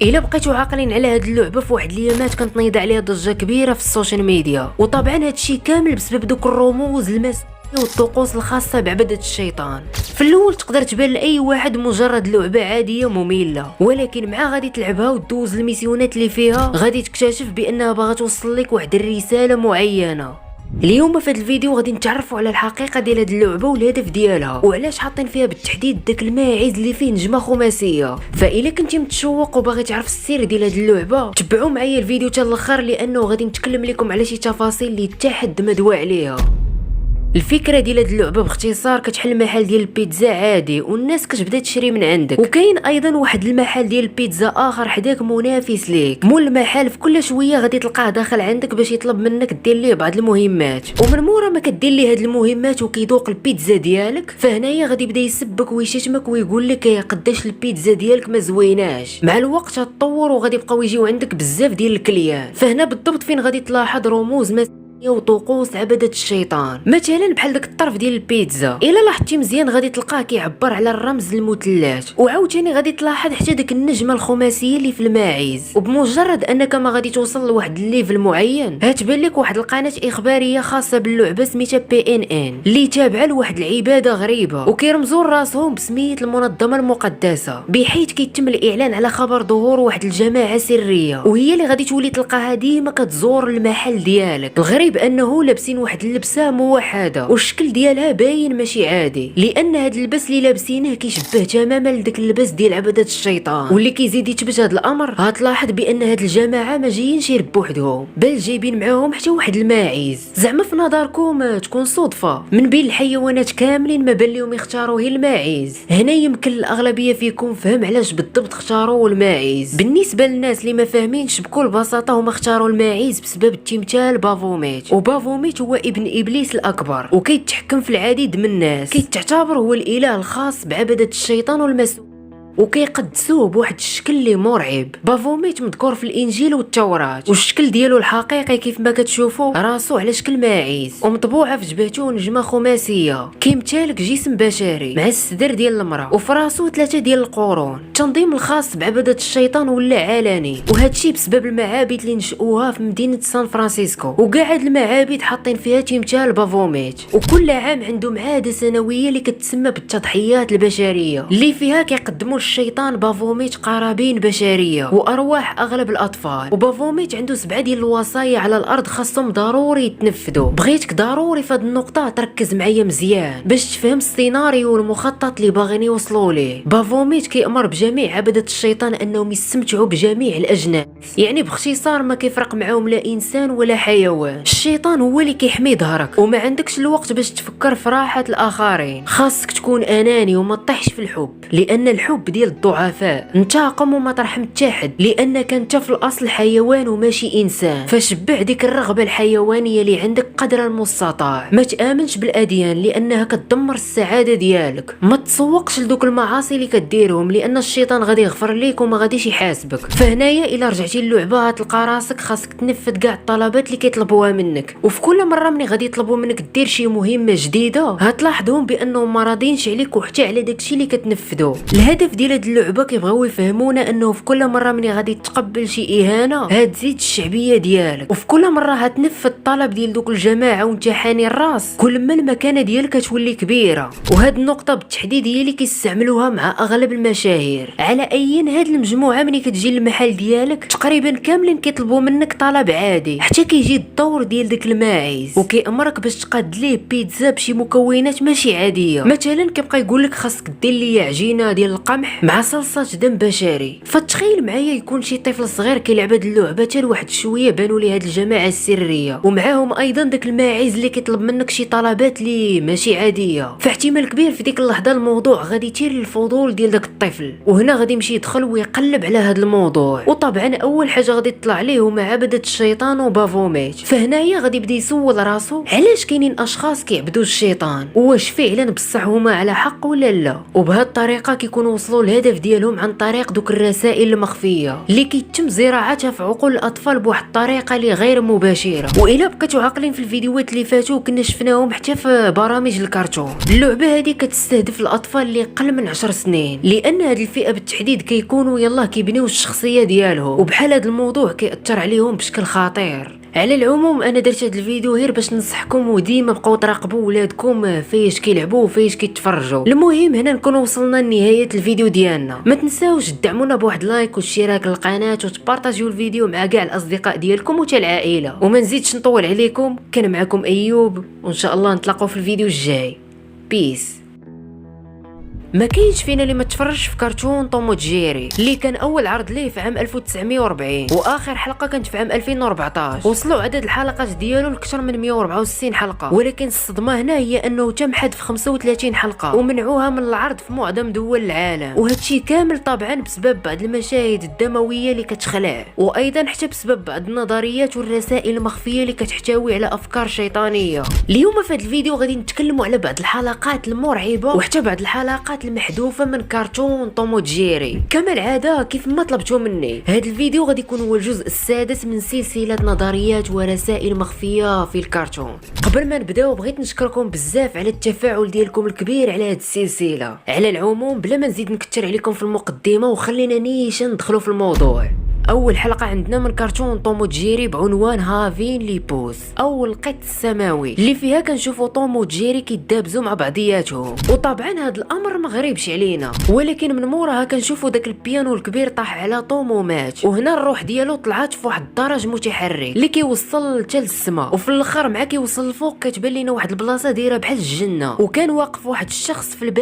الا بقيتو عاقلين على هاد اللعبه، في واحد الايامات كانت نايضه عليها ضجه كبيره في السوشيال ميديا، وطبعا هادشي كامل بسبب دوك الرموز الماسيه والطقوس الخاصه بعبده الشيطان. في الاول تقدر تبان لاي واحد مجرد لعبه عاديه ممله، ولكن مع غادي تلعبها وتدوز الميسيونات اللي فيها غادي تكتشف بانها باغا توصل لك واحد الرساله معينه. اليوم في هذا الفيديو غادي نتعرفوا على الحقيقه ديال هذه اللعبه والهدف ديالها، وعلاش حاطين فيها بالتحديد داك الماعز اللي فيه نجمه خماسيه. فاذا كنتي متشوق وباغي تعرف السر ديال هذه اللعبه، تبعوا معايا الفيديو حتى الاخر، لانه غادي نتكلم لكم على شي تفاصيل اللي حتى حد ما دوا عليها. الفكره ديال هاد اللعبه باختصار كتحل محل ديال البيتزا عادي والناس كتبدا تشري من عندك، وكاين ايضا واحد المحل ديال البيتزا اخر حداك منافس ليك. مول المحل في كل شويه غادي تلقاه داخل عندك باش يطلب منك دير ليه بعض المهمات، ومن مورا ما كدير ليه هاد المهمات وكيذوق البيتزا ديالك، فهنايا غادي يبدا يسبك ويشتمك ويقول لك قداش البيتزا ديالك ما زويناش. مع الوقت غتطور وغادي يبقاو يجيو عندك بزاف ديال الكليان. فهنا بالضبط فين غادي تلاحظ رموز وطقوس عبدة الشيطان، مثلا بحال داك الطرف ديال البيتزا. الا لاحظتي مزيان غادي تلقاه كيعبر على الرمز المثلث، وعاوتاني غادي تلاحظ حتى ديك النجمه الخماسيه اللي في الماعز. وبمجرد انك ما غادي توصل لواحد الليفل معين هتبان لك واحد القناه اخباريه خاصه باللعبه سميتها PNN، اللي تابعه لواحد العباده غريبه، وكيرمزوا لراسهم بسميه المنظمه المقدسه، بحيث كيتم الاعلان على خبر ظهور واحد الجماعه سريه، وهي اللي غادي تولي تلقاها ديما كتزور المحل ديالك. الغريب بانه لابسين واحد اللبسه موحده، والشكل ديالها باين ماشي عادي، لان هاد اللبس اللي لابسينه كيشبه تماما لداك اللبس ديال عبده الشيطان. واللي كيزيد يثبت هاد الامر غتلاحظ بان هاد الجماعه ما جايينش غير بوحدهم، بل جايبين معاهم حتى واحد الماعز. زعما في نظركم تكون صدفه من بين الحيوانات كاملين ما بان لهم يختاروا هي الماعز؟ هنا يمكن الاغلبيه فيكم فهم علاش بالضبط اختاروا الماعز. بالنسبه للناس اللي ما فاهمينش بكل بساطه، هما اختاروا الماعز بسبب التمثال بافوميت، وبافوميت هو ابن ابليس الاكبر، وكيتحكم في العديد من الناس، كيتعتبر هو الاله الخاص بعبده الشيطان والمسؤول، وكيقدسوه بواحد الشكل اللي مرعب. بافوميت مذكور في الانجيل والتوراة، والشكل ديالو الحقيقي كيف ما كتشوفوا راسو على شكل ماعز، ومطبوعه في جبهته نجمه خماسيه كيمتلك جسم بشري مع الصدر ديال المراه، وفي راسو 3 ديال القرون. التنظيم الخاص بعبده الشيطان ولا علني، وهادشي بسبب المعابد اللي نشؤوها في مدينه سان فرانسيسكو، وكاع هاد المعابد حاطين فيها تمثال بافوميت. وكل عام عندهم عاده سنويه اللي كتسمى بالتضحيات البشريه، اللي فيها كيقدموا الشيطان بافوميت قرابين بشريه وارواح اغلب الاطفال. وبافوميت عنده 7 ديال الوصايا على الارض خاصهم ضروري يتنفذوا. بغيتك ضروري في هاد النقطه تركز معايا مزيان باش تفهم السيناريو والمخطط اللي باغيين يوصلوا ليه. بافوميت كيامر بجميع عبده الشيطان انهم يستمتعوا بجميع الاجناس، يعني باختصار ما كيفرق معاهم لا انسان ولا حيوان. الشيطان هو اللي كيحمي ظهرك، وما عندكش الوقت باش تفكر في راحه الاخرين. خاصك تكون اناني وما تطيحش في الحب، لان الحب ديال الضعفاء. انتقم وما ترحم حتى حد، لانك انت في الاصل حيوان وماشي انسان، فشبع ديك الرغبه الحيوانيه اللي عندك قدر المستطاع. ما تامنش بالاديان لانها كتدمر السعاده ديالك. ما تسوقش لدوك المعاصي اللي كديرهم، لان الشيطان غادي يغفر ليك وما غاديش يحاسبك. فهنايا الا رجعتي للعبه غتلقى راسك خاصك تنفذ كاع الطلبات اللي كيطلبوها منك، وفي كل مره ملي غادي يطلبوا منك دير شي مهمه جديده هتلاحظهم بانهم ما راضينش عليك وحتى على داكشي اللي كتنفذو. الهدف ديال هاد اللعبه كيبغيو يفهمونا انه في كل مره ملي غادي تقبل شي اهانه هتزيد الشعبيه ديالك، وفي كل مره هتنفذ الطلب ديال دوك الجماعه وانت حاني الراس، كل ما المكانه ديالك كتولي كبيره. وهاد النقطه بالتحديد هي اللي كيستعملوها مع اغلب المشاهير. على ايين هاد المجموعه ملي كتجي للمحل ديالك تقريبا كاملين كيطلبوا منك طلب عادي، حتى كيجي الدور ديال داك الماعز وكيامرك باش تقاد ليه بيتزا بشي مكونات ماشي عاديه. مثلا كيبقى يقول لك خاصك دير لي عجينه ديال القمح مع صلصه دم بشري. فتخيل معايا يكون شي طفل صغير كيلعب هاد اللعبه حتى لواحد شويه بانوا ليه هاد الجماعه السريه، ومعاهم ايضا داك الماعز اللي كيطلب منك شي طلبات اللي ماشي عاديه. فاحتمال كبير في ديك اللحظه الموضوع غادي يثير الفضول ديال داك الطفل، وهنا غادي يمشي يدخل ويقلب على هاد الموضوع. وطبعا اول حاجه غادي تطلع ليه هما عبده الشيطان وبافوميت. فهنايا غادي يبدا يسول راسو علاش كاينين اشخاص كيعبدوا الشيطان، واش فعلا بصح هما على حق ولا لا. وبهاد الطريقه كيكونوا وصلوا يوصلوا للهدف ديالهم عن طريق دوك الرسائل المخفيه اللي كيتم زراعتها في عقول الاطفال بواحد الطريقه اللي غير مباشره. والا بقيتوا عاقلين في الفيديوهات اللي فاتوا كنا شفناهم حتى في برامج الكرتون. اللعبه هذه كتستهدف الاطفال اللي قل من 10 سنين، لان هذه الفئه بالتحديد كيكونوا يلاه كيبنيو الشخصيه ديالهم، وبحال هذا الموضوع كيأثر عليهم بشكل خطير. على العموم انا درت هذا الفيديو غير باش ننصحكم وديما بقاو تراقبوا ولادكم فايش كيلعبوا وفايش كيتفرجوا. المهم هنا نكونوا وصلنا لنهايه الفيديو ديالنا. ما تنساوش تدعمونا بواحد لايك واشتراك للقناه وتبارطاجيو الفيديو مع كاع الاصدقاء ديالكم وتا العائله. وما نزيدش نطول عليكم، كان معكم ايوب، وان شاء الله نتلاقاو في الفيديو الجاي. بيس. ما كاينش فينا اللي ما تفرجش في كرتون توم وجيري اللي كان اول عرض ليه في عام 1940 واخر حلقه كانت في عام 2014. وصلوا عدد الحلقات ديالو لكثر من 164 حلقه، ولكن الصدمه هنا هي انه تم حذف 35 حلقه ومنعوها من العرض في معظم دول العالم. وهادشي كامل طبعا بسبب بعض المشاهد الدمويه اللي كتخلع، وايضا حتى بسبب بعض النظريات والرسائل المخفيه اللي كتحتوي على افكار شيطانيه. اليوم في هذا الفيديو غادي نتكلموا على بعض الحلقات المرعبه وحتى بعض الحلقات المحذوفه من كرتون توم وجيري. كما العاده كيف ما طلبتوا مني، هذا الفيديو غادي يكون هو الجزء السادس من سلسله نظريات ورسائل مخفيه في الكرتون. قبل ما نبداو بغيت نشكركم بزاف على التفاعل ديالكم الكبير على هذه السلسله. على العموم بلا ما نزيد نكثر عليكم في المقدمه وخلينا نيشان ندخلوا في الموضوع. اول حلقه عندنا من كرتون توم وجيري بعنوان هافين ليبوس او القط السماوي، اللي فيها كنشوفوا توم وجيري كيدابزوا مع بعضياتهم. وطبعا هذا الامر ما غريبش علينا، ولكن من موراها كنشوفوا داك البيانو الكبير طاح على توم ومات، وهنا الروح ديالو طلعت في واحد الدرج متحرك اللي كيوصل حتى للسما، وفي الاخر مع كيوصل الفوق كتبان لينا واحد البلاصه دايره بحال الجنه، وكان واقف واحد الشخص في